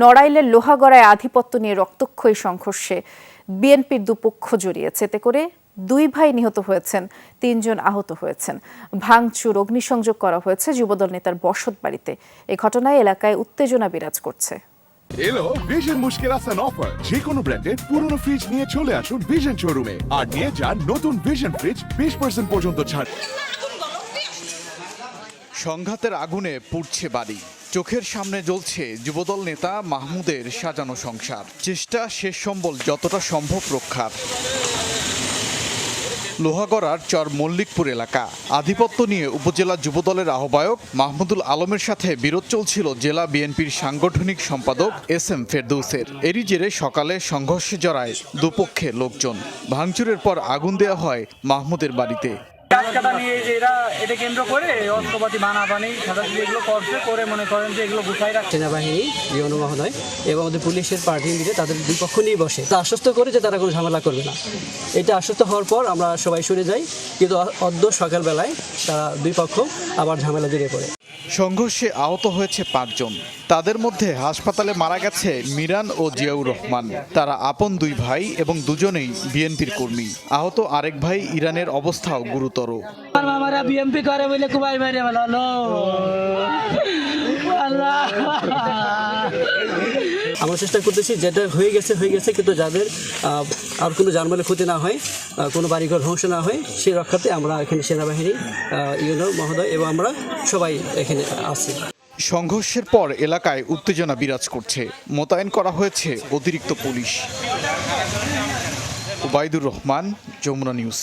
নড়াইলের লোহাগড়ায় আধিপত্য নিয়ে রক্তক্ষয়ী সংঘর্ষে বিএনপির দুপক্ষ জড়িয়েছে। এতে করে 2 ভাই নিহত হয়েছেন, 3 জন আহত হয়েছেন। ভাঙচুর, অগ্নিসংযোগ করা হয়েছে যুবদল নেতার বসতবাড়িতে। এই ঘটনায় এলাকায় উত্তেজনা বিরাজ করছে। এলো ভিশন মুশকিল আসান অফার। যে কোনো ব্র্যান্ডের পুরনো ফ্রিজ নিয়ে চলে আসুন ভিশন শোরুমে আর নিয়ে যান নতুন ভিশন ফ্রিজ 20% পর্যন্ত ছাড়। সংঘাতের আগুনে পুড়ছে বাড়ি, চোখের সামনে জ্বলছে যুবদল নেতা মাহমুদের সাজানো সংসার। চেষ্টা শেষ সম্বল যতটা সম্ভব রক্ষার। লোহাগড়ার চর মল্লিকপুর এলাকা। আধিপত্য নিয়ে উপজেলা যুবদলের আহ্বায়ক মাহমুদুল আলমের সাথে বিরোধ চলছিল জেলা বিএনপির সাংগঠনিক সম্পাদক SM ফেরদৌসের। এরই জেরে সকালে সংঘর্ষে জড়ায় দুপক্ষের লোকজন। ভাঙচুরের পর আগুন দেওয়া হয় মাহমুদের বাড়িতে। নিয়ে যে এটা কেন্দ্র করে অস্ত্রপাতি বানাবানি এগুলো করে মনে করেন যে এগুলো গুছাই রাখছে। সেনাবাহিনী জিওনো মহোদয় এবং আমাদের পুলিশের পার্টি মিলে তাদের 2 পক্ষ নিয়ে বসে আশ্বস্ত করে যে তারা কোনো ঝামেলা করবে না। এটা আশ্বস্ত হওয়ার পর আমরা সবাই সরে যাই, কিন্তু অদ্য সকালবেলায় তারা 2 পক্ষ আবার ঝামেলা জড়িয়ে পড়ে। সংঘর্ষে আহত হয়েছে 5 জন। তাদের মধ্যে হাসপাতালে মারা গেছে মিরান ও জিয়াউর রহমান। তারা আপন 2 ভাই এবং দুজনেই বিএনপির কর্মী। আহত আরেক ভাই ইরানের অবস্থাও গুরুতর। আমরা চেষ্টা করতেছি যেটা হয়ে গেছে, কিন্তু যাদের আর কোনো জানমালের ক্ষতি না হয়, কোনো বাড়িঘর ধ্বংস না হয়, সেই রক্ষার্থে আমরা এখানে সেনাবাহিনী ইউনো মহোদয় এবং আমরা সবাই এখানে আছি। সংঘর্ষের পর এলাকায় উত্তেজনা বিরাজ করছে। মোতায়েন করা হয়েছে অতিরিক্ত পুলিশ। ওবায়দুর রহমান, যমুনা নিউজ।